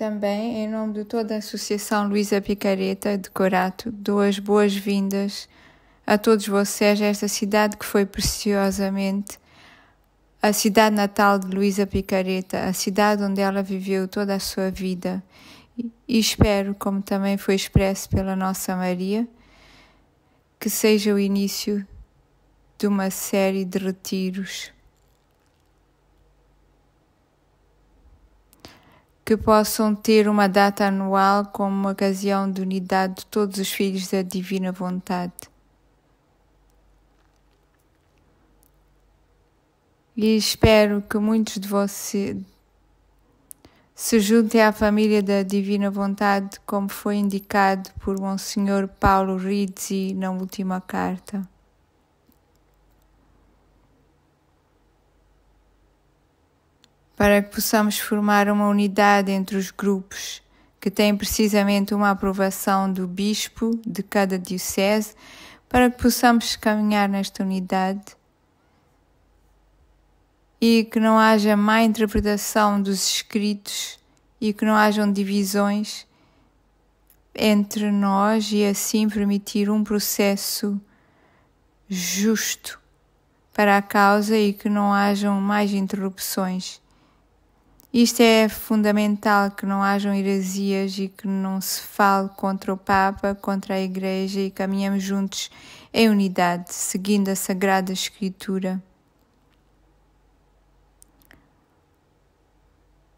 também, em nome de toda a Associação Luísa Picareta de Corato, dou as boas-vindas a todos vocês a esta cidade que foi preciosamente a cidade natal de Luísa Picareta, a cidade onde ela viveu toda a sua vida. E espero, como também foi expresso pela Nossa Maria, que seja o início de uma série de retiros que possam ter uma data anual como uma ocasião de unidade de todos os filhos da Divina Vontade. E espero que muitos de vocês se juntem à família da Divina Vontade, como foi indicado por Monsenhor Paulo Rizzi na última carta. Para que possamos formar uma unidade entre os grupos que têm precisamente uma aprovação do bispo de cada diocese, para que possamos caminhar nesta unidade e que não haja má interpretação dos escritos e que não hajam divisões entre nós e assim permitir um processo justo para a causa e que não hajam mais interrupções. Isto é fundamental, que não hajam heresias e que não se fale contra o Papa, contra a Igreja e caminhamos juntos em unidade, seguindo a Sagrada Escritura.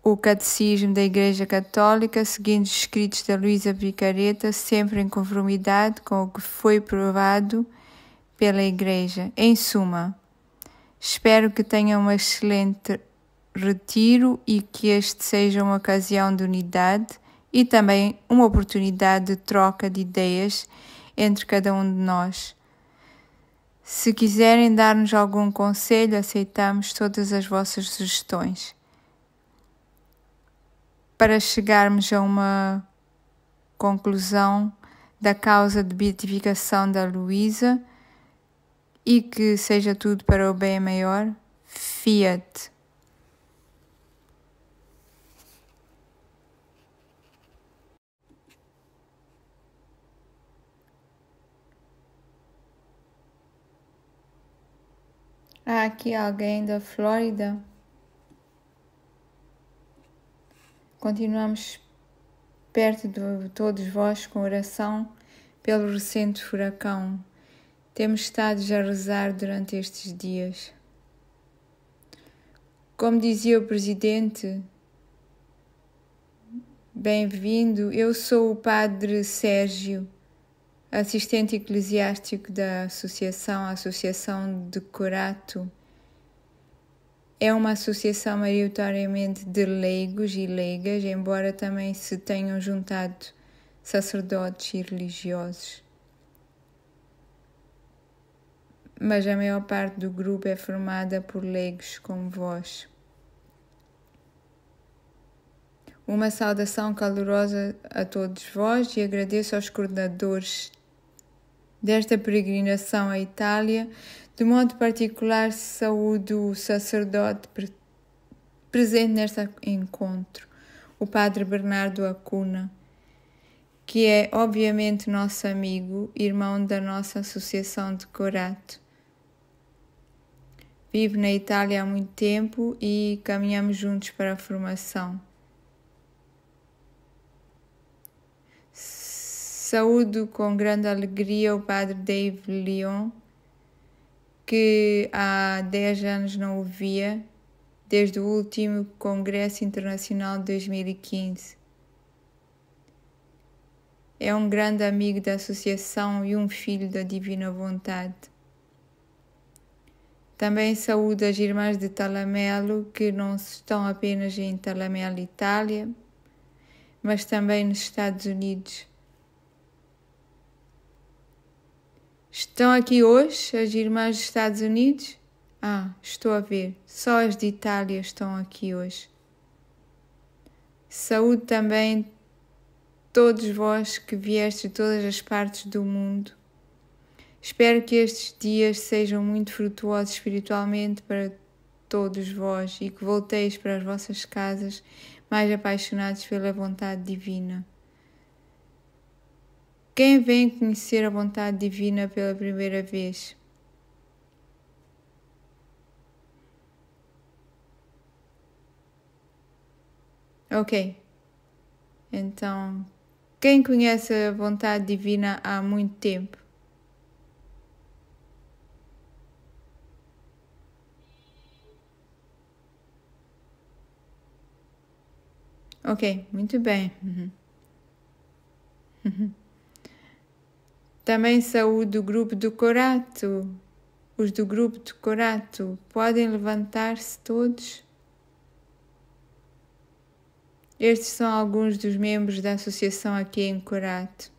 O Catecismo da Igreja Católica, seguindo os escritos da Luísa Picareta, sempre em conformidade com o que foi provado pela Igreja. Em suma, espero que tenham um excelente retiro e que este seja uma ocasião de unidade e também uma oportunidade de troca de ideias entre cada um de nós. Se quiserem dar-nos algum conselho, aceitamos todas as vossas sugestões. Para chegarmos a uma conclusão da causa de beatificação da Luísa e que seja tudo para o bem maior, Fiat. Há aqui alguém da Flórida? Continuamos perto de todos vós com oração pelo recente furacão. Temos estado já a rezar durante estes dias. Como dizia o Presidente, bem-vindo, eu sou o Padre Sérgio, assistente eclesiástico da a Associação de Corato. É uma associação maioritariamente de leigos e leigas, embora também se tenham juntado sacerdotes e religiosos. Mas a maior parte do grupo é formada por leigos como vós. Uma saudação calorosa a todos vós e agradeço aos coordenadores desta peregrinação à Itália. De modo particular, saúdo o sacerdote presente neste encontro, o Padre Bernardo Acuna, que é obviamente nosso amigo, irmão da nossa Associação de Corato. Vive na Itália há muito tempo e caminhamos juntos para a formação. Saúdo com grande alegria o Padre Dave Leon, que há 10 anos não o via, desde o último Congresso Internacional de 2015. É um grande amigo da Associação e um filho da Divina Vontade. Também saúdo as irmãs de Talamelo, que não estão apenas em Talamelo, Itália, mas também nos Estados Unidos. Estão aqui hoje as irmãs dos Estados Unidos? Estou a ver. Só as de Itália estão aqui hoje. Saúdo também todos vós que viestes de todas as partes do mundo. Espero que estes dias sejam muito frutuosos espiritualmente para todos vós e que volteis para as vossas casas mais apaixonados pela vontade divina. Quem vem conhecer a vontade divina pela primeira vez? Ok. Então, quem conhece a vontade divina há muito tempo? Ok, muito bem. Também saúde o grupo do Corato. Os do grupo do Corato podem levantar-se todos? Estes são alguns dos membros da associação aqui em Corato.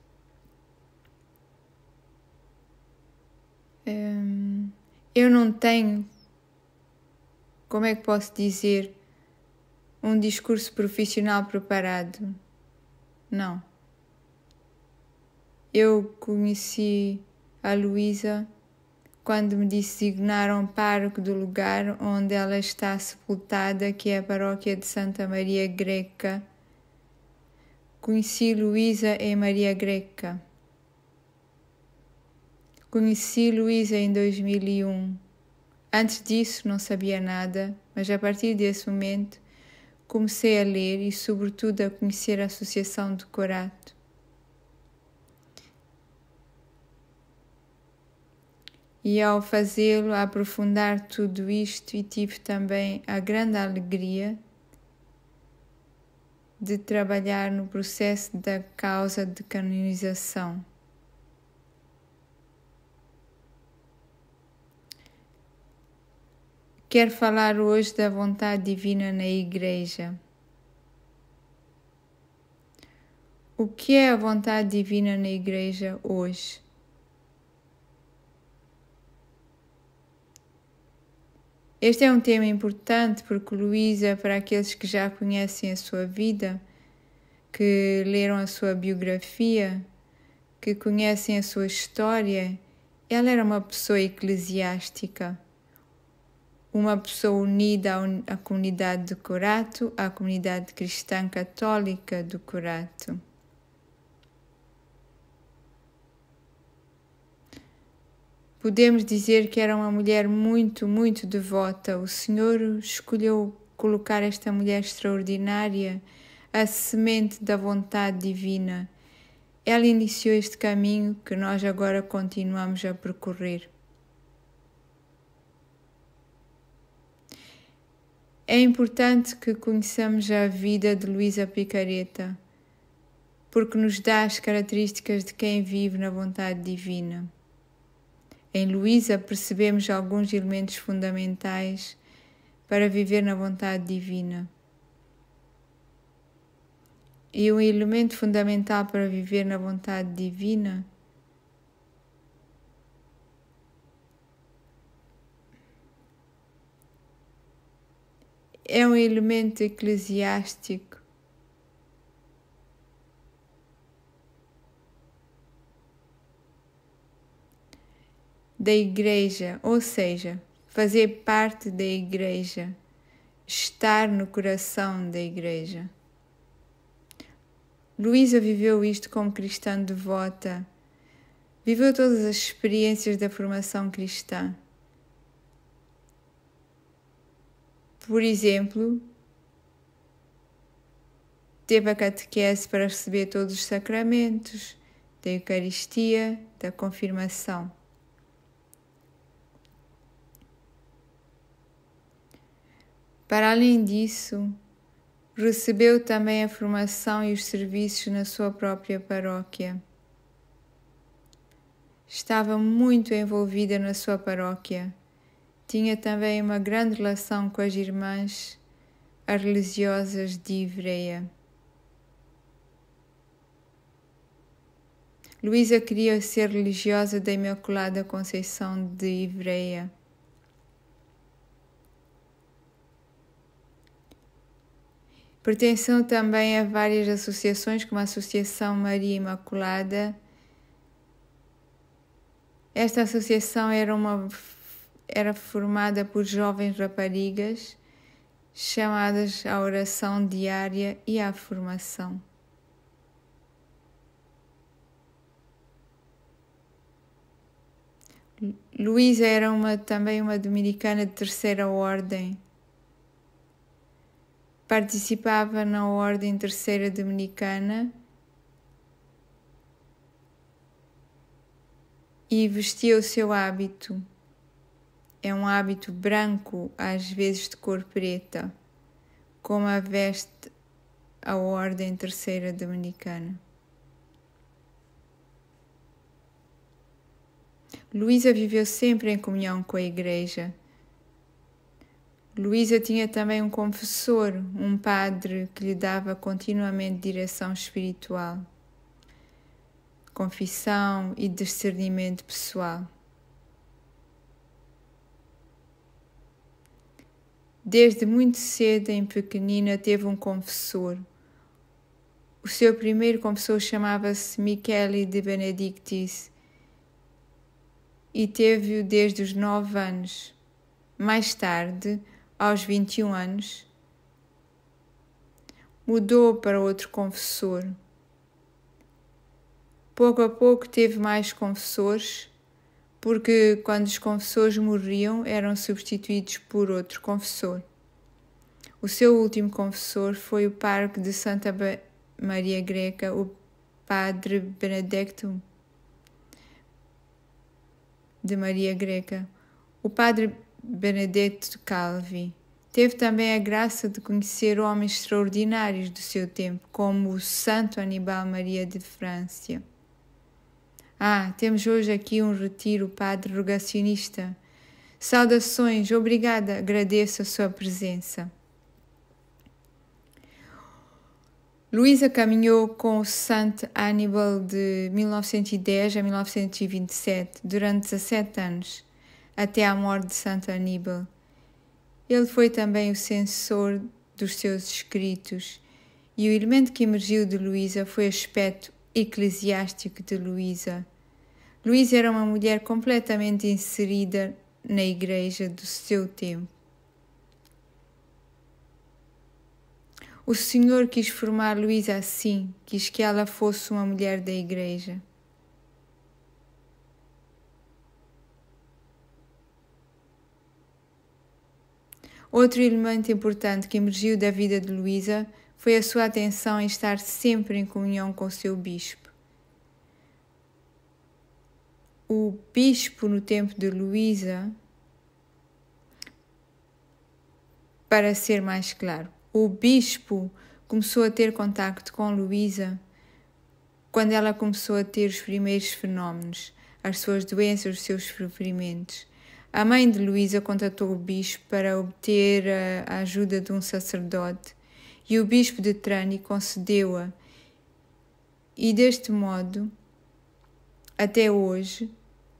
Eu não tenho, como é que posso dizer, um discurso profissional preparado. Não. Eu conheci a Luísa quando me designaram pároco do lugar onde ela está sepultada, que é a paróquia de Santa Maria Greca. Conheci Luísa em Maria Greca. Conheci Luísa em 2001. Antes disso não sabia nada, mas a partir desse momento comecei a ler e sobretudo a conhecer a Associação de Corato. E ao fazê-lo, a aprofundar tudo isto, e tive também a grande alegria de trabalhar no processo da causa de canonização. Quero falar hoje da vontade divina na Igreja. O que é a vontade divina na Igreja hoje? Este é um tema importante porque Luísa, para aqueles que já conhecem a sua vida, que leram a sua biografia, que conhecem a sua história, ela era uma pessoa eclesiástica, uma pessoa unida à comunidade de Corato, à comunidade cristã católica do Corato. Podemos dizer que era uma mulher muito, muito devota. O Senhor escolheu colocar esta mulher extraordinária, a semente da vontade divina. Ela iniciou este caminho que nós agora continuamos a percorrer. É importante que conheçamos a vida de Luísa Picareta, porque nos dá as características de quem vive na vontade divina. Em Luísa percebemos alguns elementos fundamentais para viver na vontade divina. E um elemento fundamental para viver na vontade divina é um elemento eclesiástico. Da Igreja, ou seja, fazer parte da Igreja, estar no coração da Igreja. Luísa viveu isto como cristã devota, viveu todas as experiências da formação cristã. Por exemplo, teve a catequese para receber todos os sacramentos, da Eucaristia, da confirmação. Para além disso, recebeu também a formação e os serviços na sua própria paróquia. Estava muito envolvida na sua paróquia. Tinha também uma grande relação com as irmãs, as religiosas de Ivreia. Luísa queria ser religiosa da Imaculada Conceição de Ivreia. Pertenceu também a várias associações, como a Associação Maria Imaculada. Esta associação era formada por jovens raparigas chamadas à oração diária e à formação. Luísa era também uma dominicana de terceira ordem. Participava na Ordem Terceira Dominicana e vestia o seu hábito. É um hábito branco, às vezes de cor preta, como a veste a Ordem Terceira Dominicana. Luísa viveu sempre em comunhão com a Igreja. Luísa tinha também um confessor, um padre que lhe dava continuamente direção espiritual, confissão e discernimento pessoal. Desde muito cedo, em pequenina, teve um confessor. O seu primeiro confessor chamava-se Michele de Benedictis e teve-o desde os 9 anos. Mais tarde, aos 21 anos, mudou para outro confessor. Pouco a pouco teve mais confessores, porque quando os confessores morriam, eram substituídos por outro confessor. O seu último confessor foi o pároco de Santa Maria Greca, o padre Benedetto de Maria Greca. O padre Benedetto Calvi teve também a graça de conhecer homens extraordinários do seu tempo, como o Santo Aníbal Maria de França. Temos hoje aqui um retiro, padre rogacionista. Saudações, obrigada, agradeço a sua presença. Luísa caminhou com o Santo Aníbal de 1910 a 1927, durante 17 anos, até à morte de Santo Aníbal. Ele foi também o censor dos seus escritos, e o elemento que emergiu de Luísa foi o aspecto eclesiástico de Luísa. Luísa era uma mulher completamente inserida na Igreja do seu tempo. O Senhor quis formar Luísa assim, quis que ela fosse uma mulher da Igreja. Outro elemento importante que emergiu da vida de Luísa foi a sua atenção em estar sempre em comunhão com o seu bispo. O bispo, no tempo de Luísa, para ser mais claro, o bispo começou a ter contacto com Luísa quando ela começou a ter os primeiros fenómenos, as suas doenças, os seus sofrimentos. A mãe de Luísa contatou o bispo para obter a ajuda de um sacerdote e o bispo de Trani concedeu-a. E deste modo, até hoje,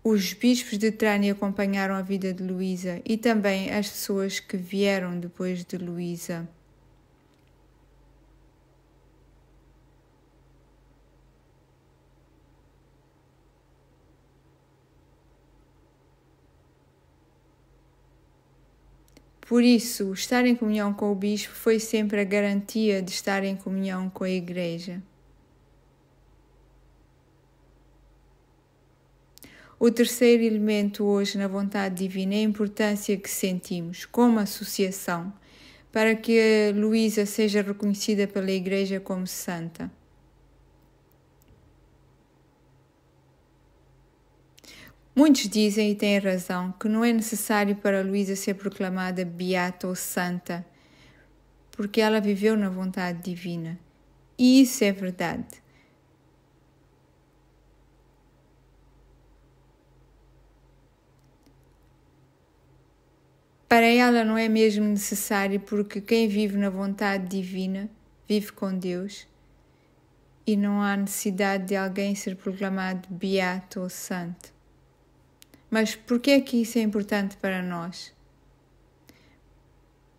os bispos de Trani acompanharam a vida de Luísa e também as pessoas que vieram depois de Luísa. Por isso, estar em comunhão com o bispo foi sempre a garantia de estar em comunhão com a Igreja. O terceiro elemento hoje na vontade divina é a importância que sentimos, como associação, para que Luísa seja reconhecida pela Igreja como santa. Muitos dizem, e têm razão, que não é necessário para Luísa ser proclamada beata ou santa, porque ela viveu na vontade divina. E isso é verdade. Para ela não é mesmo necessário, porque quem vive na vontade divina vive com Deus e não há necessidade de alguém ser proclamado beato ou santo. Mas por que é que isso é importante para nós?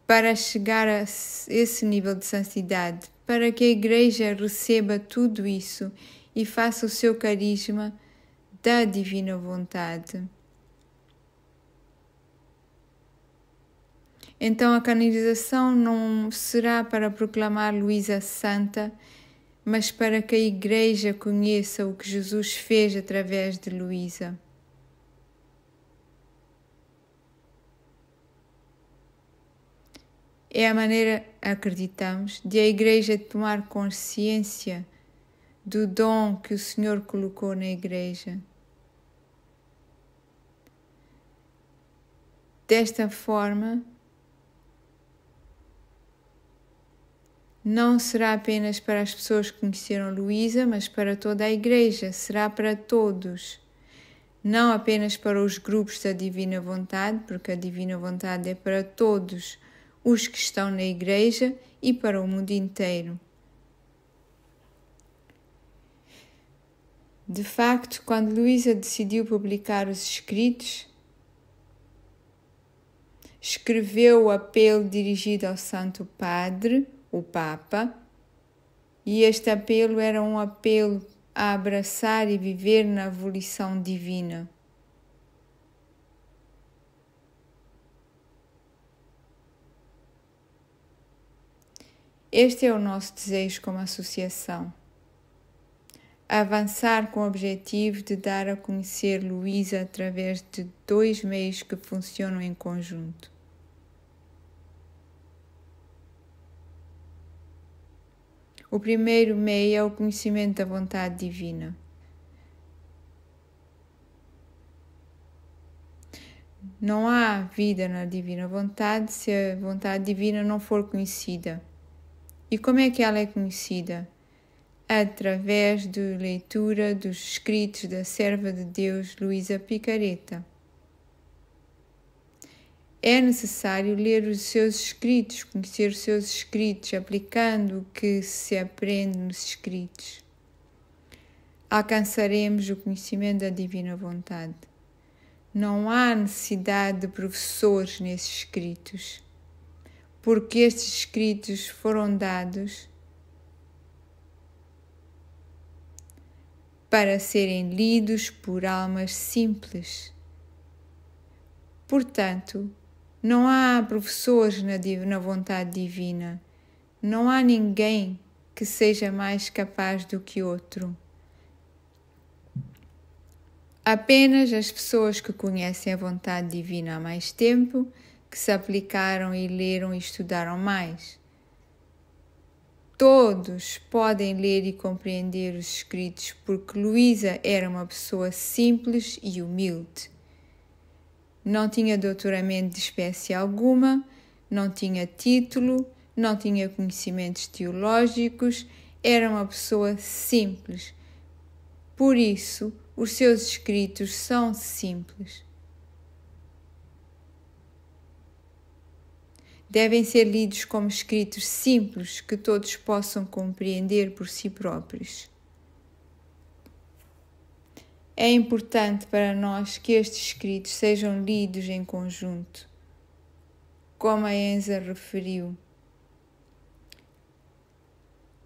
Para chegar a esse nível de santidade, para que a Igreja receba tudo isso e faça o seu carisma da divina vontade. Então a canonização não será para proclamar Luísa santa, mas para que a Igreja conheça o que Jesus fez através de Luísa. É a maneira, acreditamos, de a Igreja tomar consciência do dom que o Senhor colocou na Igreja. Desta forma, não será apenas para as pessoas que conheceram Luísa, mas para toda a Igreja, será para todos. Não apenas para os grupos da Divina Vontade, porque a Divina Vontade é para todos os que estão na Igreja e para o mundo inteiro. De facto, quando Luísa decidiu publicar os escritos, escreveu o apelo dirigido ao Santo Padre, o Papa, e este apelo era um apelo a abraçar e viver na volição divina. Este é o nosso desejo como associação. Avançar com o objetivo de dar a conhecer Luísa através de 2 meios que funcionam em conjunto. O primeiro meio é o conhecimento da vontade divina. Não há vida na divina vontade se a vontade divina não for conhecida. E como é que ela é conhecida? Através da leitura dos escritos da serva de Deus, Luísa Picareta. É necessário ler os seus escritos, conhecer os seus escritos, aplicando o que se aprende nos escritos. Alcançaremos o conhecimento da divina vontade. Não há necessidade de professores nesses escritos, porque estes escritos foram dados para serem lidos por almas simples. Portanto, não há professores na vontade divina. Não há ninguém que seja mais capaz do que outro. Apenas as pessoas que conhecem a vontade divina há mais tempo, que se aplicaram e leram e estudaram mais. Todos podem ler e compreender os escritos, porque Luísa era uma pessoa simples e humilde. Não tinha doutoramento de espécie alguma, não tinha título, não tinha conhecimentos teológicos, era uma pessoa simples. Por isso, os seus escritos são simples. Devem ser lidos como escritos simples que todos possam compreender por si próprios. É importante para nós que estes escritos sejam lidos em conjunto, como a Enza referiu.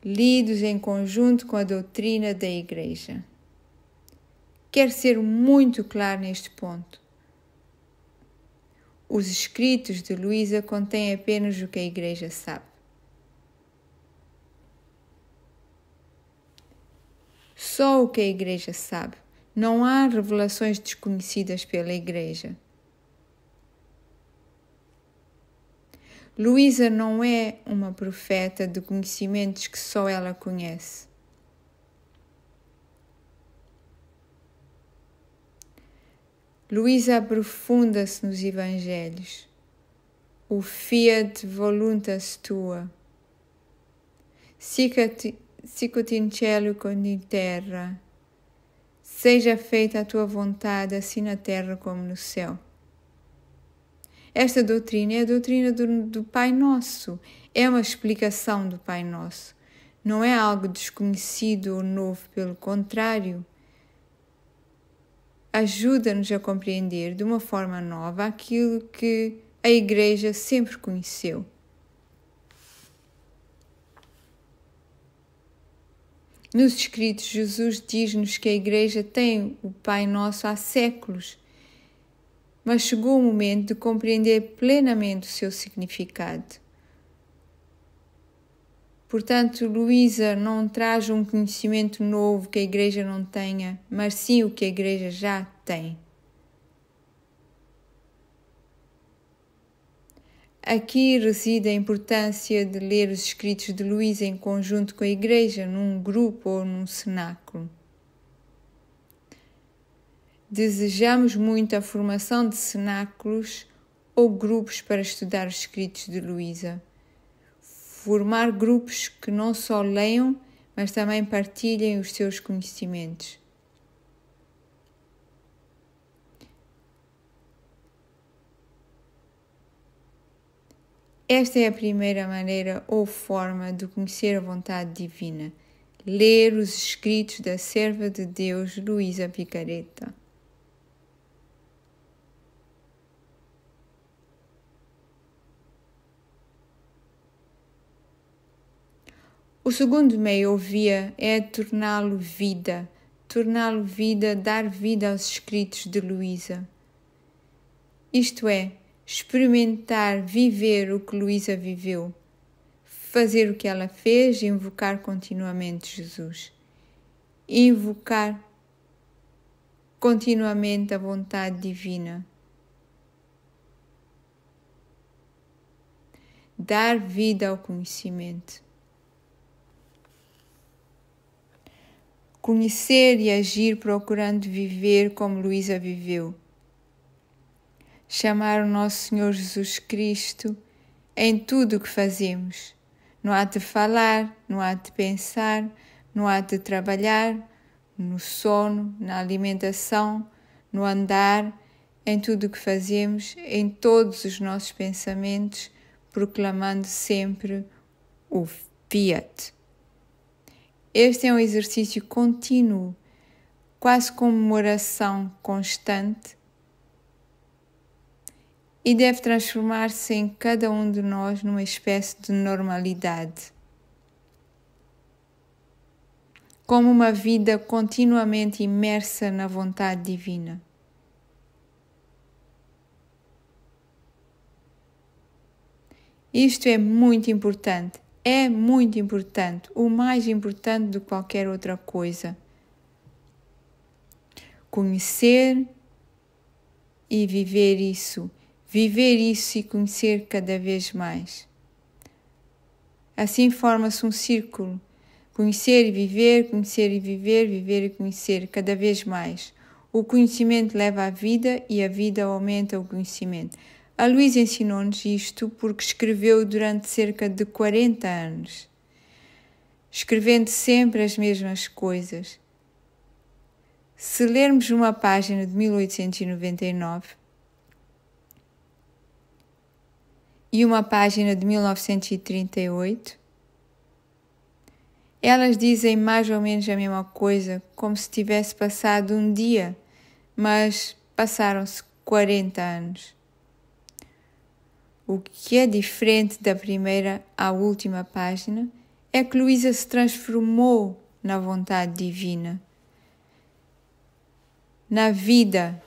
Lidos em conjunto com a doutrina da Igreja. Quero ser muito claro neste ponto. Os escritos de Luísa contêm apenas o que a Igreja sabe. Só o que a Igreja sabe. Não há revelações desconhecidas pela Igreja. Luísa não é uma profeta de conhecimentos que só ela conhece. Luísa aprofunda-se nos Evangelhos. O fiat voluntas tua. Sicut in cielo como in terra. Seja feita a tua vontade, assim na terra como no céu. Esta doutrina é a doutrina do Pai Nosso. É uma explicação do Pai Nosso. Não é algo desconhecido ou novo, pelo contrário. Ajuda-nos a compreender de uma forma nova aquilo que a Igreja sempre conheceu. Nos escritos, Jesus diz-nos que a Igreja tem o Pai Nosso há séculos, mas chegou o momento de compreender plenamente o seu significado. Portanto, Luísa não traz um conhecimento novo que a Igreja não tenha, mas sim o que a Igreja já tem. Aqui reside a importância de ler os escritos de Luísa em conjunto com a Igreja, num grupo ou num cenáculo. Desejamos muito a formação de cenáculos ou grupos para estudar os escritos de Luísa. Formar grupos que não só leiam, mas também partilhem os seus conhecimentos. Esta é a primeira maneira ou forma de conhecer a vontade divina. Ler os escritos da serva de Deus, Luísa Picareta. O segundo meio ou via é torná-lo vida, dar vida aos escritos de Luísa. Isto é, experimentar, viver o que Luísa viveu, fazer o que ela fez e invocar continuamente Jesus. Invocar continuamente a vontade divina. Dar vida ao conhecimento. Conhecer e agir procurando viver como Luísa viveu. Chamar o nosso Senhor Jesus Cristo em tudo o que fazemos, no ato de falar, no ato de pensar, no ato de trabalhar, no sono, na alimentação, no andar, em tudo o que fazemos, em todos os nossos pensamentos, proclamando sempre o Fiat. Este é um exercício contínuo, quase como uma oração constante, e deve transformar-se em cada um de nós numa espécie de normalidade. Como uma vida continuamente imersa na vontade divina. Isto é muito importante, o mais importante do que qualquer outra coisa. Conhecer e viver isso e conhecer cada vez mais. Assim forma-se um círculo. Conhecer e viver, viver e conhecer cada vez mais. O conhecimento leva à vida e a vida aumenta o conhecimento. A Luísa ensinou-nos isto porque escreveu durante cerca de 40 anos, escrevendo sempre as mesmas coisas. Se lermos uma página de 1899 e uma página de 1938, elas dizem mais ou menos a mesma coisa, como se tivesse passado um dia, mas passaram-se 40 anos. O que é diferente da primeira à última página é que Luísa se transformou na vontade divina. Na vida,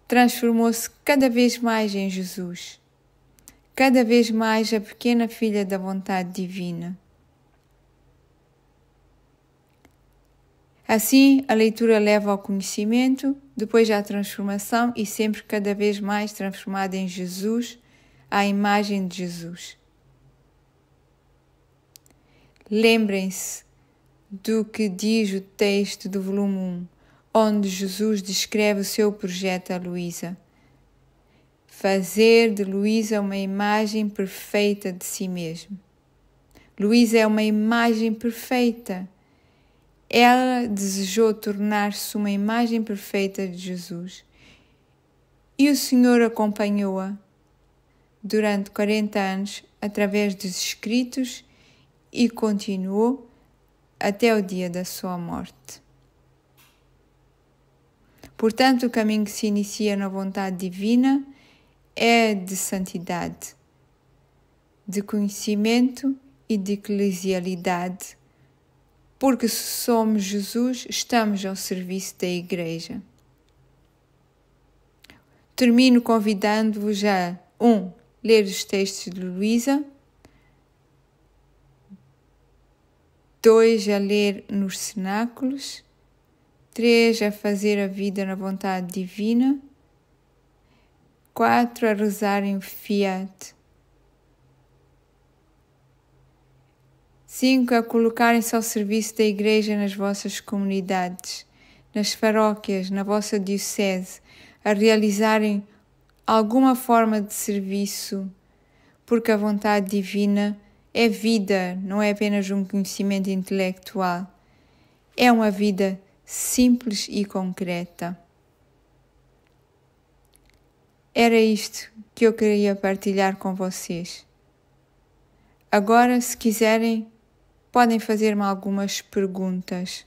transformou-se cada vez mais em Jesus, cada vez mais a pequena filha da vontade divina. Assim, a leitura leva ao conhecimento, depois à transformação e sempre cada vez mais transformada em Jesus, à imagem de Jesus. Lembrem-se do que diz o texto do volume 1, onde Jesus descreve o seu projeto a Luísa. Fazer de Luísa uma imagem perfeita de si mesma. Luísa é uma imagem perfeita. Ela desejou tornar-se uma imagem perfeita de Jesus. E o Senhor acompanhou-a durante 40 anos através dos escritos e continuou até o dia da sua morte. Portanto, o caminho que se inicia na vontade divina é de santidade, de conhecimento e de eclesialidade, porque se somos Jesus, estamos ao serviço da Igreja. termino convidando-vos a 1. Ler os textos de Luísa, 2. A ler nos cenáculos, 3. A fazer a vida na vontade divina, 4. A rezar em Fiat, 5. A colocarem-se ao serviço da Igreja nas vossas comunidades, nas paróquias, na vossa diocese, a realizarem alguma forma de serviço, porque a vontade divina é vida, não é apenas um conhecimento intelectual. É uma vida simples e concreta. Era isto que eu queria partilhar com vocês. Agora, se quiserem, podem fazer-me algumas perguntas.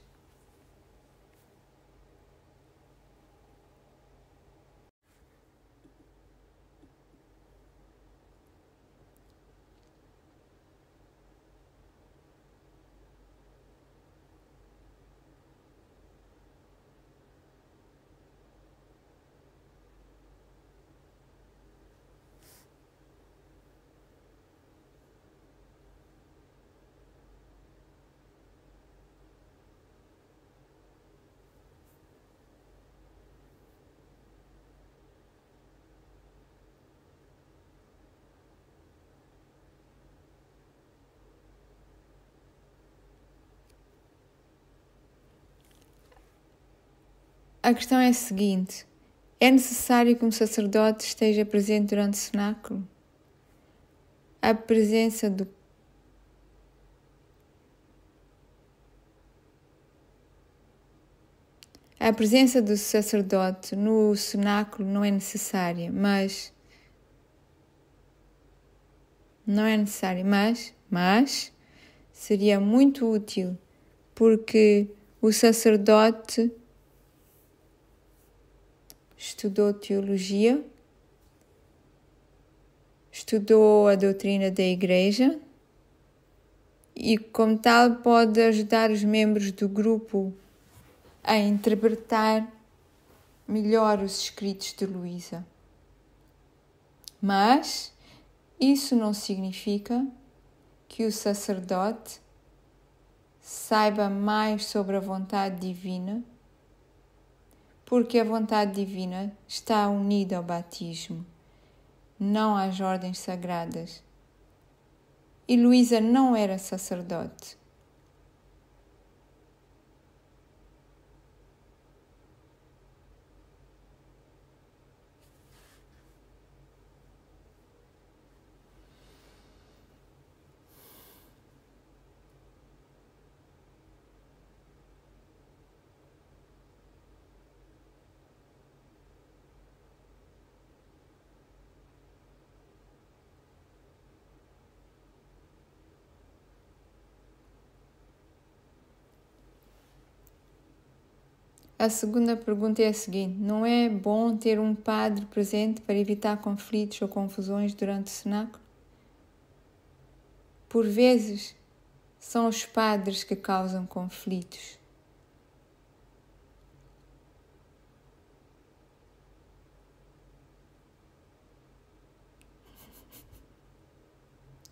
A questão é a seguinte: é necessário que um sacerdote esteja presente durante o cenáculo? A presença do sacerdote no cenáculo não é necessária, mas seria muito útil, porque o sacerdote estudou teologia, estudou a doutrina da Igreja e, como tal, pode ajudar os membros do grupo a interpretar melhor os escritos de Luísa. Mas isso não significa que o sacerdote saiba mais sobre a vontade divina, porque a vontade divina está unida ao batismo, não às ordens sagradas. E Luísa não era sacerdote. A segunda pergunta é a seguinte: não é bom ter um padre presente para evitar conflitos ou confusões durante o cenáculo? Por vezes, são os padres que causam conflitos.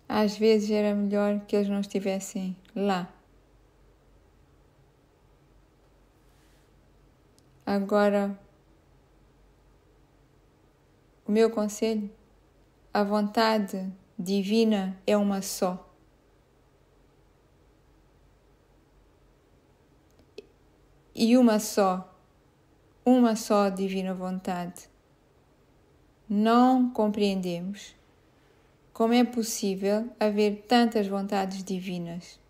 Às vezes era melhor que eles não estivessem lá. Agora, o meu conselho: a vontade divina é uma só. E uma só divina vontade. Não compreendemos como é possível haver tantas vontades divinas.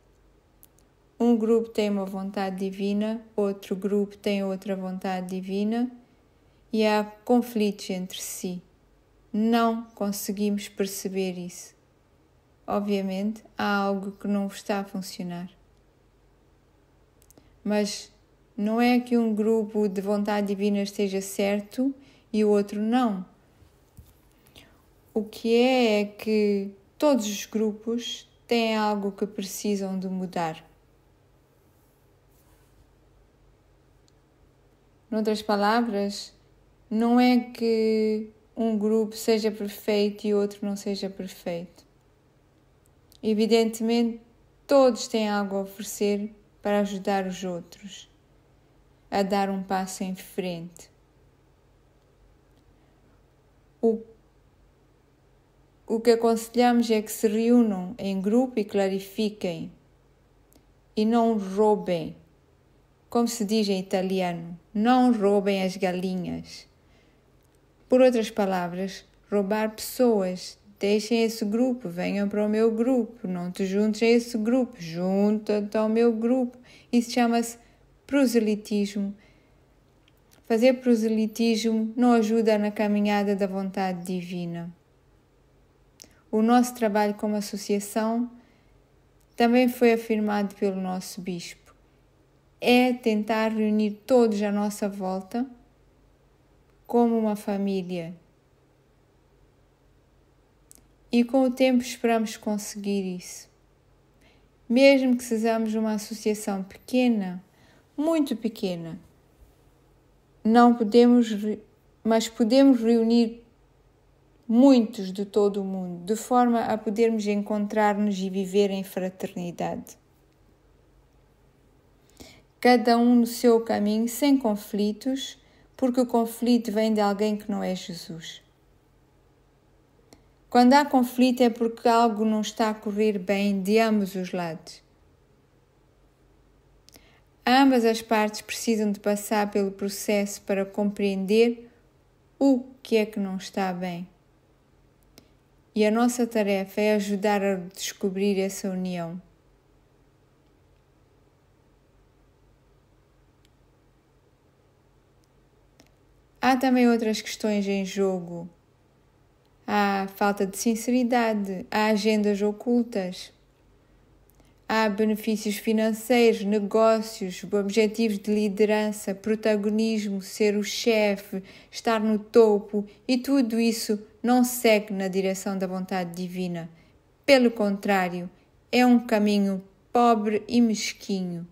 Um grupo tem uma vontade divina, outro grupo tem outra vontade divina e há conflitos entre si. Não conseguimos perceber isso. Obviamente, há algo que não está a funcionar. Mas não é que um grupo de vontade divina esteja certo e o outro não. O que é que todos os grupos têm algo que precisam de mudar. Noutras palavras, não é que um grupo seja perfeito e outro não seja perfeito. Evidentemente, todos têm algo a oferecer para ajudar os outros a dar um passo em frente. O que aconselhamos é que se reúnam em grupo e clarifiquem e não roubem. Como se diz em italiano, não roubem as galinhas. Por outras palavras, roubar pessoas. Deixem esse grupo, venham para o meu grupo, não te juntes a esse grupo, junta-te ao meu grupo. Isso chama-se proselitismo. Fazer proselitismo não ajuda na caminhada da vontade divina. O nosso trabalho como associação também foi afirmado pelo nosso bispo. É tentar reunir todos à nossa volta como uma família. E com o tempo esperamos conseguir isso. Mesmo que sejamos uma associação pequena, muito pequena, mas podemos reunir muitos de todo o mundo, de forma a podermos encontrar-nos e viver em fraternidade. Cada um no seu caminho, sem conflitos, porque o conflito vem de alguém que não é Jesus. Quando há conflito é porque algo não está a correr bem de ambos os lados. Ambas as partes precisam de passar pelo processo para compreender o que é que não está bem. E a nossa tarefa é ajudar a descobrir essa união. Há também outras questões em jogo. Há falta de sinceridade, há agendas ocultas, há benefícios financeiros, negócios, objetivos de liderança, protagonismo, ser o chefe, estar no topo, e tudo isso não segue na direção da vontade divina. Pelo contrário, é um caminho pobre e mesquinho.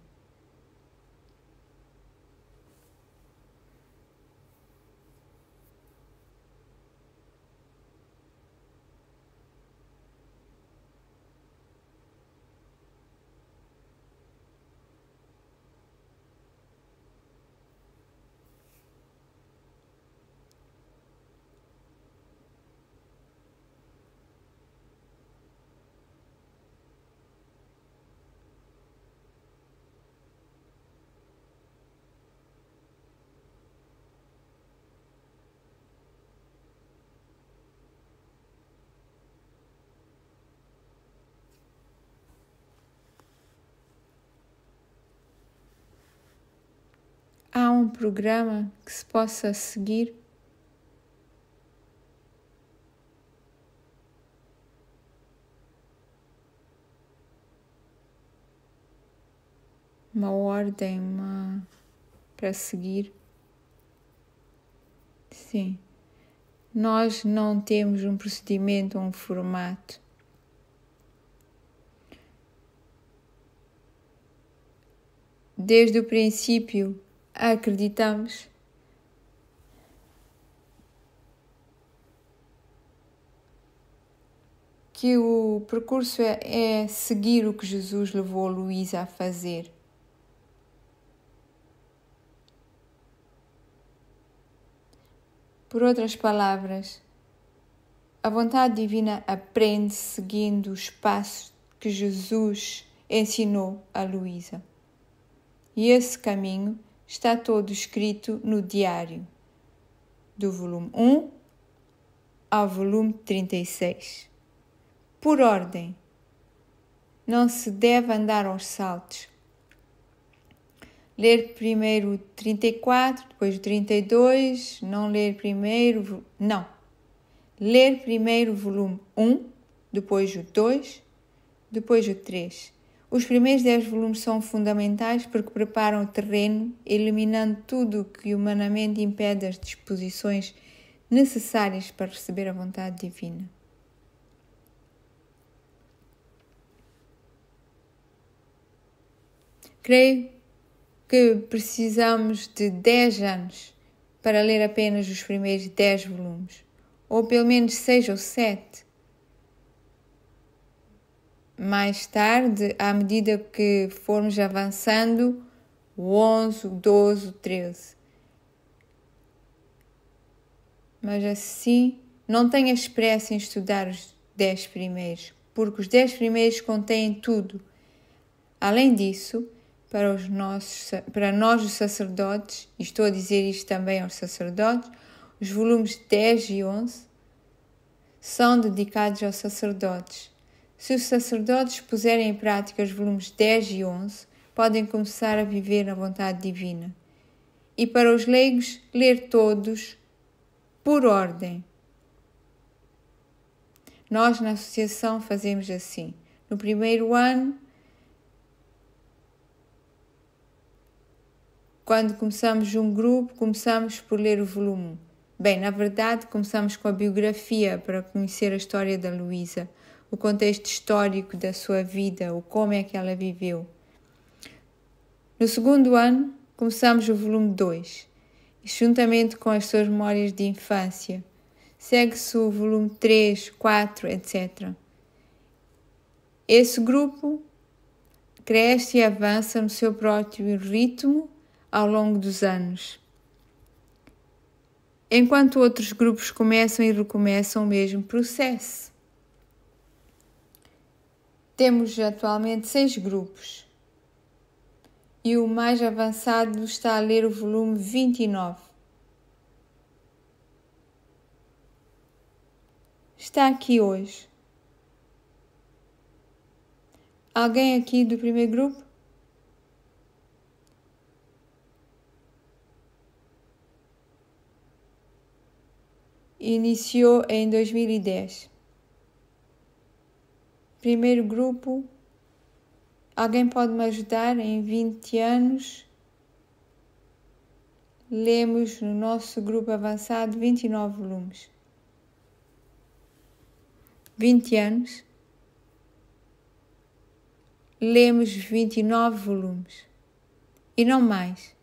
Há um programa que se possa seguir? Uma ordem, para seguir? Sim. Nós não temos um procedimento ou um formato. Desde o princípio, acreditamos que o percurso é seguir o que Jesus levou a Luísa a fazer. Por outras palavras, a vontade divina aprende seguindo os passos que Jesus ensinou a Luísa. E esse caminho está todo escrito no diário, do volume 1 ao volume 36. Por ordem, não se deve andar aos saltos. Ler primeiro o 34, depois o 32, ler primeiro o volume 1, depois o 2, depois o 3. Os primeiros 10 volumes são fundamentais porque preparam o terreno, eliminando tudo o que humanamente impede as disposições necessárias para receber a vontade divina. Creio que precisamos de 10 anos para ler apenas os primeiros 10 volumes, ou pelo menos 6 ou 7. Mais tarde, à medida que formos avançando, o 11, o 12, o 13. Mas assim, não tenhas pressa em estudar os 10 primeiros, porque os 10 primeiros contêm tudo. Além disso, para nós os sacerdotes, e estou a dizer isto também aos sacerdotes, os volumes 10 e 11 são dedicados aos sacerdotes. Se os sacerdotes puserem em prática os volumes 10 e 11, podem começar a viver na vontade divina. E para os leigos, ler todos por ordem. Nós na associação fazemos assim. No primeiro ano, quando começamos um grupo, começamos por ler o volume 1. Bem, na verdade, começamos com a biografia para conhecer a história da Luísa, o contexto histórico da sua vida, o como é que ela viveu. No segundo ano, começamos o volume 2, juntamente com as suas memórias de infância. Segue-se o volume 3, 4, etc. Esse grupo cresce e avança no seu próprio ritmo ao longo dos anos, enquanto outros grupos começam e recomeçam o mesmo processo. Temos atualmente 6 grupos e o mais avançado está a ler o volume 29. Está aqui hoje. Alguém aqui do primeiro grupo? Iniciou em 2010. Primeiro grupo. Alguém pode me ajudar? Em 20 anos, lemos no nosso grupo avançado 29 volumes. 20 anos, lemos 29 volumes. E não mais.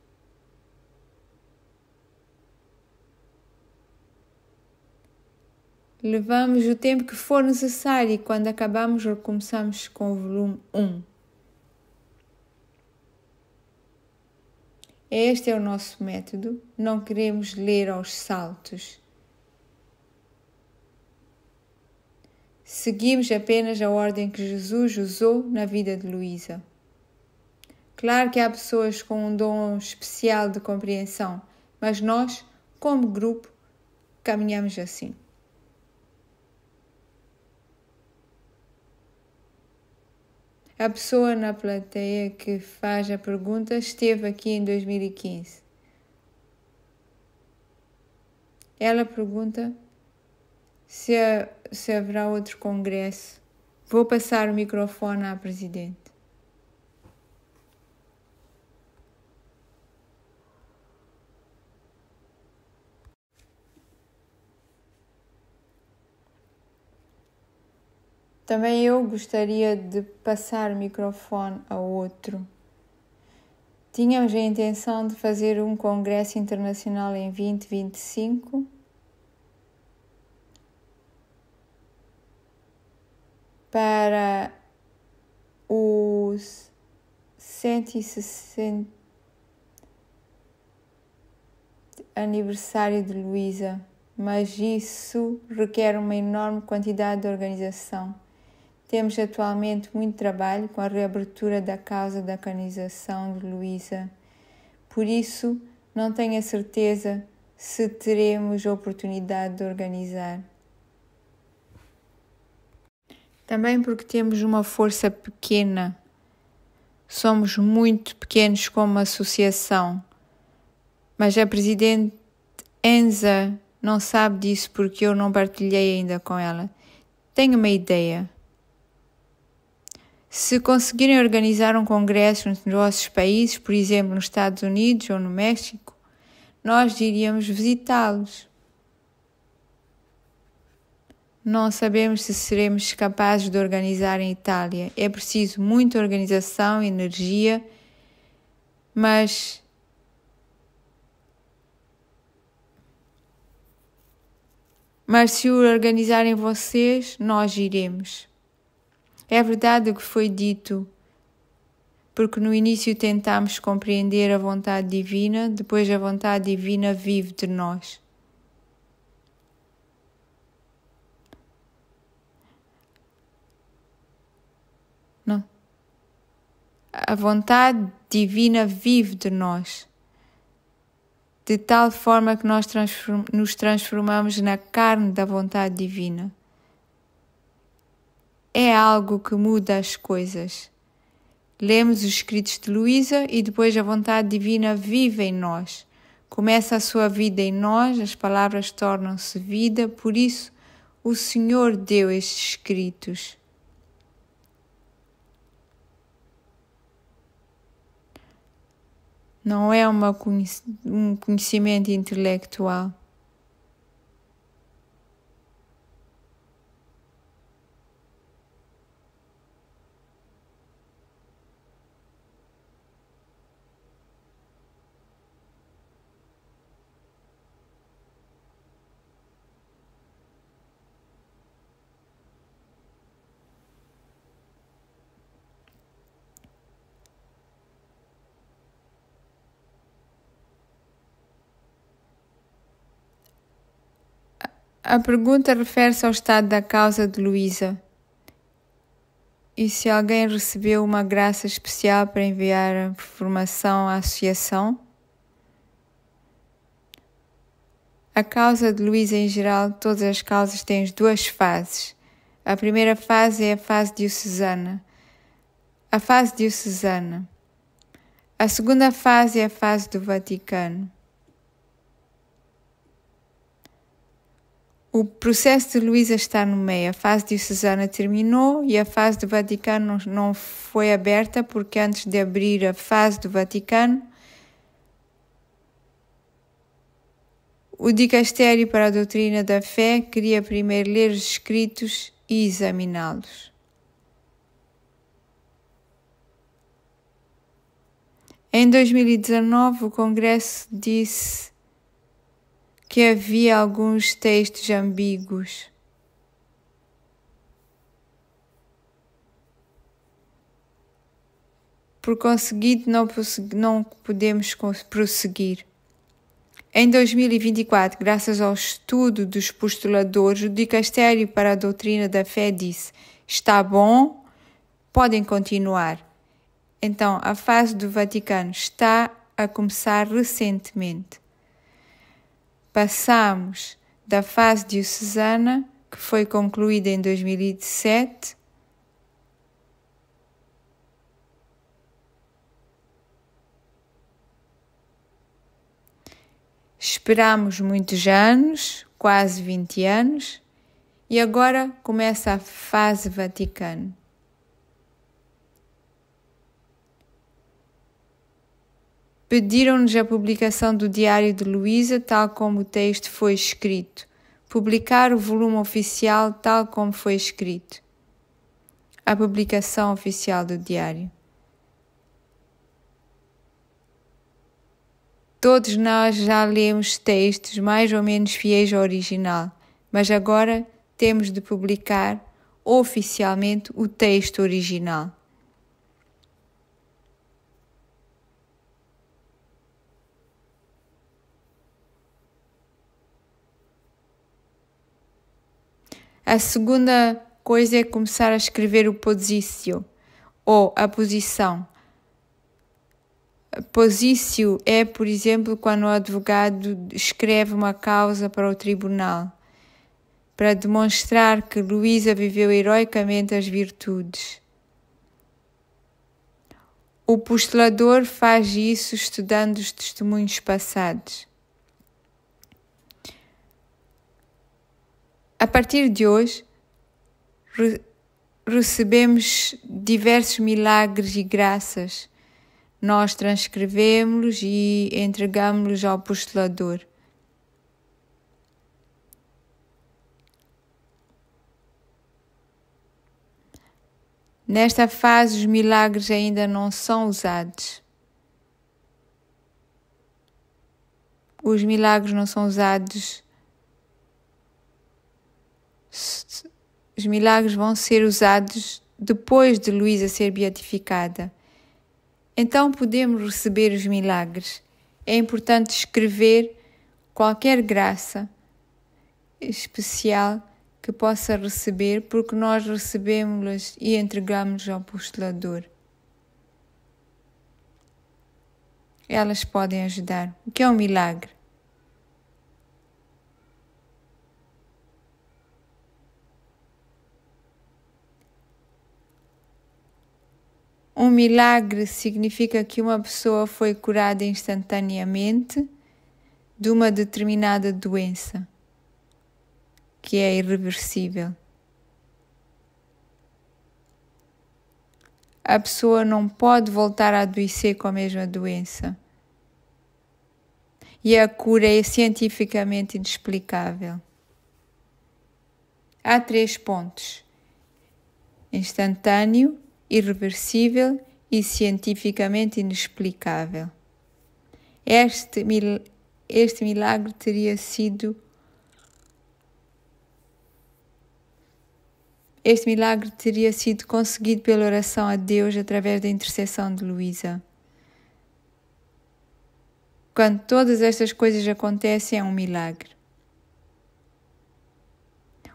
Levamos o tempo que for necessário e quando acabamos, recomeçamos com o volume 1. Este é o nosso método. Não queremos ler aos saltos. Seguimos apenas a ordem que Jesus usou na vida de Luísa. Claro que há pessoas com um dom especial de compreensão, mas nós, como grupo, caminhamos assim. A pessoa na plateia que faz a pergunta esteve aqui em 2015. Ela pergunta se haverá outro congresso. Vou passar o microfone à presidente. Também eu gostaria de passar o microfone a outro. Tínhamos a intenção de fazer um congresso internacional em 2025. Para o 160 aniversário de Luísa, mas isso requer uma enorme quantidade de organização. Temos atualmente muito trabalho com a reabertura da causa da canonização de Luísa. Por isso, não tenho a certeza se teremos a oportunidade de organizar. Também porque temos uma força pequena. Somos muito pequenos como associação. Mas a presidente Enza não sabe disso porque eu não partilhei ainda com ela. Tenho uma ideia. Se conseguirem organizar um congresso nos vossos países, por exemplo, nos Estados Unidos ou no México, nós iríamos visitá-los. Não sabemos se seremos capazes de organizar em Itália. É preciso muita organização, energia, mas mas se o organizarem vocês, nós iremos. É verdade o que foi dito, porque no início tentámos compreender a vontade divina, depois a vontade divina vive de nós. Não. A vontade divina vive de nós, de tal forma que nós nos transformamos na carne da vontade divina. É algo que muda as coisas. Lemos os escritos de Luísa e depois a vontade divina vive em nós. Começa a sua vida em nós, as palavras tornam-se vida, por isso o Senhor deu estes escritos. Não é um conhecimento intelectual. A pergunta refere-se ao estado da causa de Luísa. E se alguém recebeu uma graça especial para enviar a informação à associação? A causa de Luísa em geral, todas as causas têm duas fases. A primeira fase é a fase diocesana. A fase diocesana. A segunda fase é a fase do Vaticano. O processo de Luísa está no meio. A fase diocesana terminou e a fase do Vaticano não foi aberta, porque antes de abrir a fase do Vaticano, o Dicastério para a Doutrina da Fé queria primeiro ler os escritos e examiná-los. Em 2019, o Congresso disse que havia alguns textos ambíguos. Por conseguinte, não podemos prosseguir. Em 2024, graças ao estudo dos postuladores, o Dicastério para a Doutrina da Fé disse: está bom, podem continuar. Então, a fase do Vaticano está a começar recentemente. Passamos da fase diocesana, que foi concluída em 2017, esperamos muitos anos, quase 20 anos, e agora começa a fase Vaticano. Pediram-nos a publicação do Diário de Luísa, tal como o texto foi escrito. Publicar o volume oficial, tal como foi escrito. A publicação oficial do Diário. Todos nós já lemos textos mais ou menos fiéis ao original, mas agora temos de publicar oficialmente o texto original. A segunda coisa é começar a escrever o posício, ou a posição. Posício é, por exemplo, quando o advogado escreve uma causa para o tribunal, para demonstrar que Luísa viveu heroicamente as virtudes. O postulador faz isso estudando os testemunhos passados. A partir de hoje, recebemos diversos milagres e graças. Nós transcrevemos-los e entregamos-los ao postulador. Nesta fase, os milagres ainda não são usados. Os milagres não são usados Os milagres vão ser usados depois de Luísa ser beatificada. Então podemos receber os milagres. É importante escrever qualquer graça especial que possa receber, porque nós recebemos-las e entregamos ao apostolador. Elas podem ajudar. O que é um milagre? Um milagre significa que uma pessoa foi curada instantaneamente de uma determinada doença, que é irreversível. A pessoa não pode voltar a adoecer com a mesma doença. E a cura é cientificamente inexplicável. Há 3 pontos: instantâneo, irreversível e cientificamente inexplicável. Este milagre teria sido conseguido pela oração a Deus através da intercessão de Luísa. Quando todas estas coisas acontecem, é um milagre.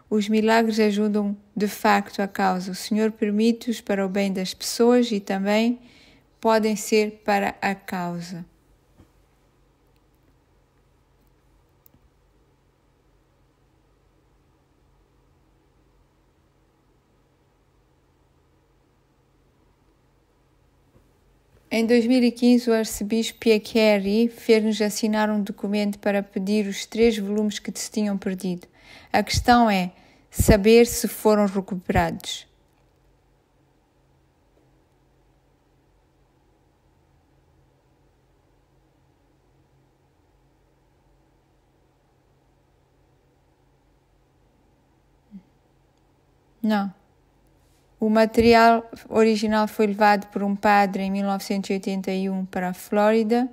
Os milagres ajudam de facto a causa. O Senhor permite-os para o bem das pessoas e também podem ser para a causa. Em 2015, o arcebispo Pierre Carey fez-nos assinar um documento para pedir os 3 volumes que se tinham perdido. A questão é saber se foram recuperados. Não. O material original foi levado por um padre em 1981 para a Flórida.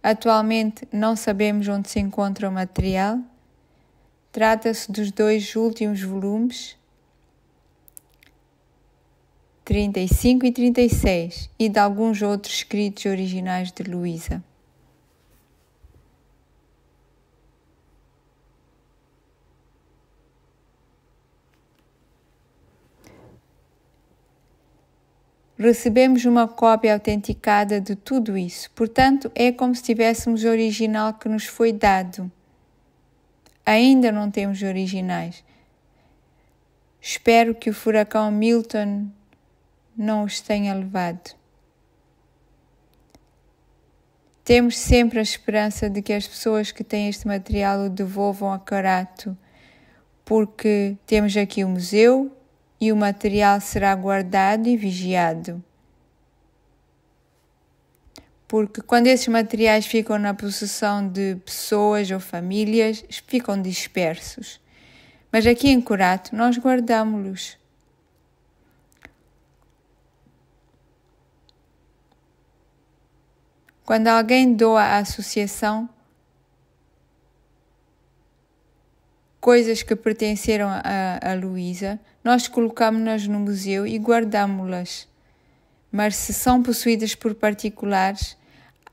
Atualmente não sabemos onde se encontra o material. Trata-se dos 2 últimos volumes, 35 e 36, e de alguns outros escritos originais de Luísa. Recebemos uma cópia autenticada de tudo isso, portanto, é como se tivéssemos o original que nos foi dado. Ainda não temos originais. Espero que o furacão Milton não os tenha levado. Temos sempre a esperança de que as pessoas que têm este material o devolvam a Corato, porque temos aqui o museu e o material será guardado e vigiado. Porque quando esses materiais ficam na possessão de pessoas ou famílias, ficam dispersos. Mas aqui em Corato nós guardamos-los. Quando alguém doa à associação coisas que pertenceram a Luísa, nós colocamos-nas no museu e guardamos-las. Mas se são possuídas por particulares,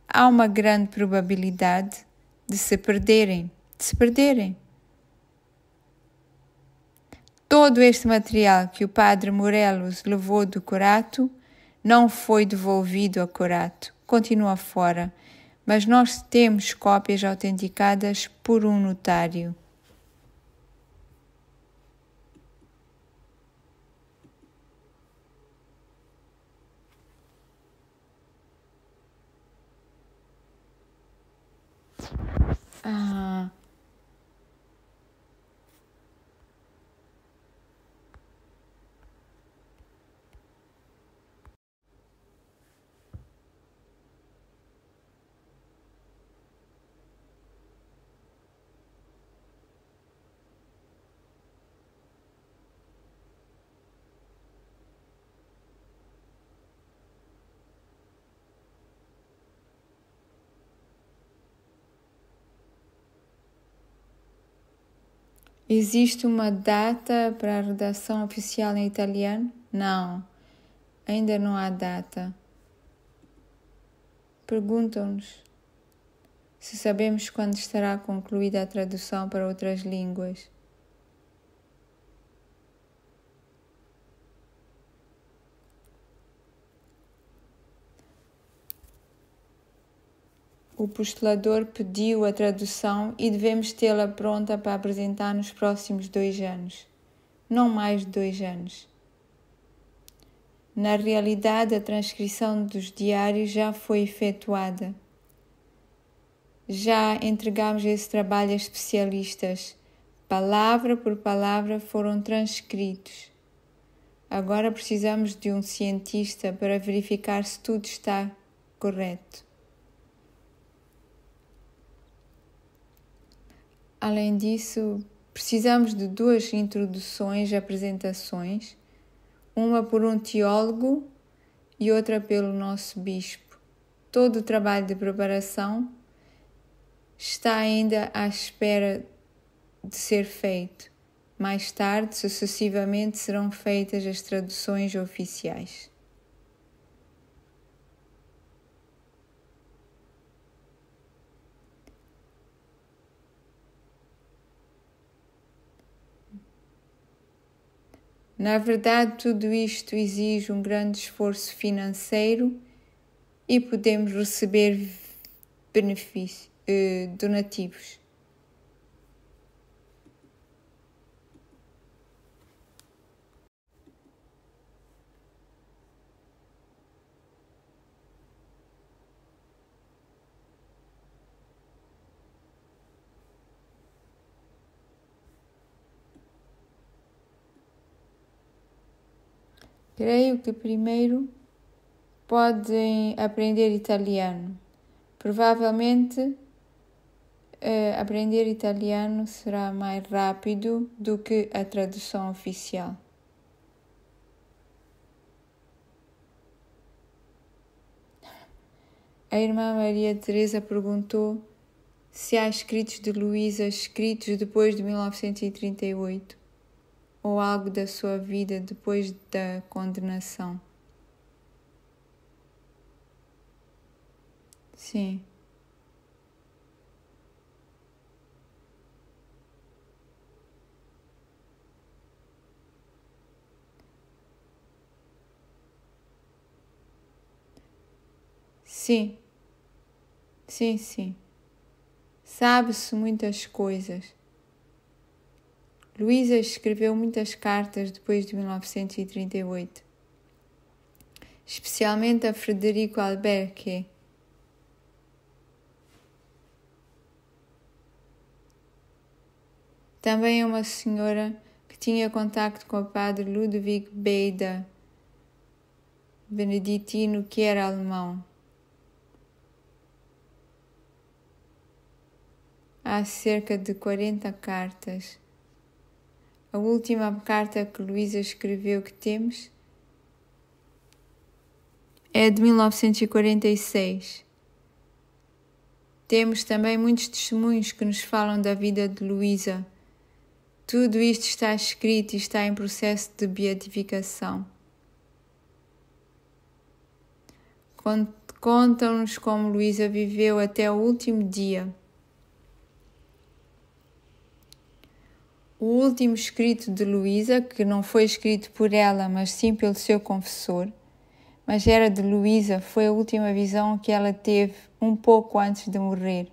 há uma grande probabilidade de se perderem. Todo este material que o padre Morelos levou do Corato não foi devolvido a Corato, continua fora, mas nós temos cópias autenticadas por um notário. Existe uma data para a redação oficial em italiano? Não, ainda não há data. Perguntam-nos se sabemos quando estará concluída a tradução para outras línguas. O postulador pediu a tradução e devemos tê-la pronta para apresentar nos próximos 2 anos, não mais de 2 anos. Na realidade, a transcrição dos diários já foi efetuada. Já entregamos esse trabalho a especialistas. Palavra por palavra foram transcritos. Agora precisamos de um cientista para verificar se tudo está correto. Além disso, precisamos de 2 introduções e apresentações, uma por um teólogo e outra pelo nosso bispo. Todo o trabalho de preparação está ainda à espera de ser feito. Mais tarde, sucessivamente, serão feitas as traduções oficiais. Na verdade, tudo isto exige um grande esforço financeiro e podemos receber donativos. Creio que primeiro podem aprender italiano. Provavelmente aprender italiano será mais rápido do que a tradução oficial. A irmã Maria Teresa perguntou se há escritos de Luísa escritos depois de 1938 ou algo da sua vida depois da condenação. Sim. Sim. Sim. Sabe-se muitas coisas. Luísa escreveu muitas cartas depois de 1938, especialmente a Frederico Alberche. Também é uma senhora que tinha contacto com o padre Ludwig Beda, beneditino, que era alemão. Há cerca de 40 cartas. A última carta que Luísa escreveu que temos é de 1946. Temos também muitos testemunhos que nos falam da vida de Luísa. Tudo isto está escrito e está em processo de beatificação. Contam-nos como Luísa viveu até o último dia. O último escrito de Luísa, que não foi escrito por ela, mas sim pelo seu confessor, mas era de Luísa, foi a última visão que ela teve um pouco antes de morrer.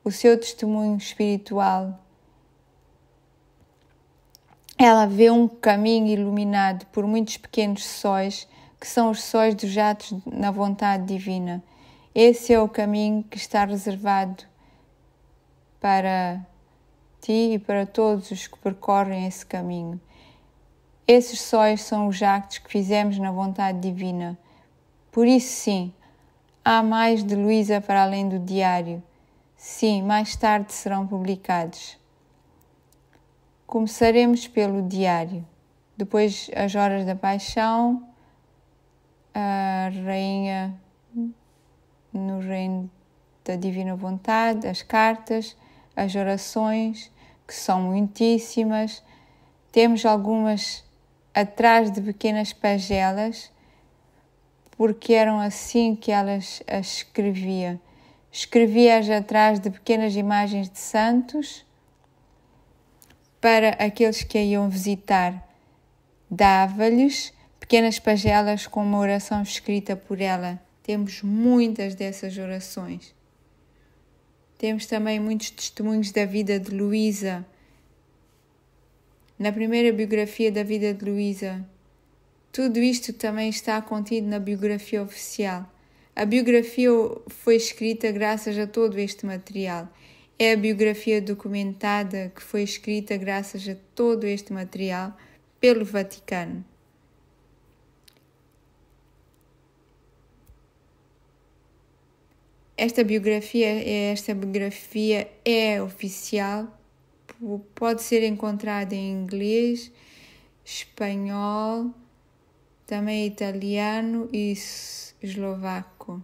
O seu testemunho espiritual. Ela vê um caminho iluminado por muitos pequenos sóis, que são os sóis dos atos na vontade divina. Esse é o caminho que está reservado para ti e para todos os que percorrem esse caminho. Esses sóis são os actos que fizemos na vontade divina. Por isso, sim, há mais de Luísa para além do diário. Sim, mais tarde serão publicados. Começaremos pelo diário, depois as horas da paixão, a rainha no reino da divina vontade, as cartas, as orações, que são muitíssimas. Temos algumas atrás de pequenas pagelas, porque eram assim que elas as escreviam. Escrevia-as atrás de pequenas imagens de santos para aqueles que a iam visitar. Dava-lhes pequenas pagelas com uma oração escrita por ela. Temos muitas dessas orações. Temos também muitos testemunhos da vida de Luísa. Na primeira biografia da vida de Luísa, tudo isto também está contido na biografia oficial. A biografia foi escrita graças a todo este material. É a biografia documentada que foi escrita graças a todo este material pelo Vaticano. Esta biografia é oficial, pode ser encontrada em inglês, espanhol, também italiano e eslovaco.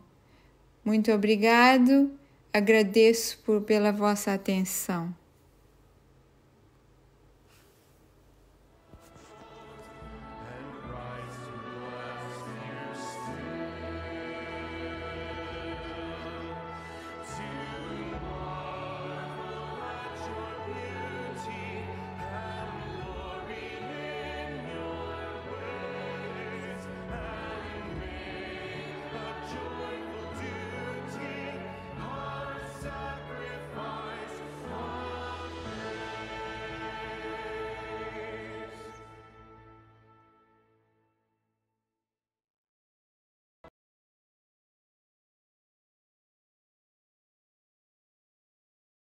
Muito obrigado, agradeço pela vossa atenção.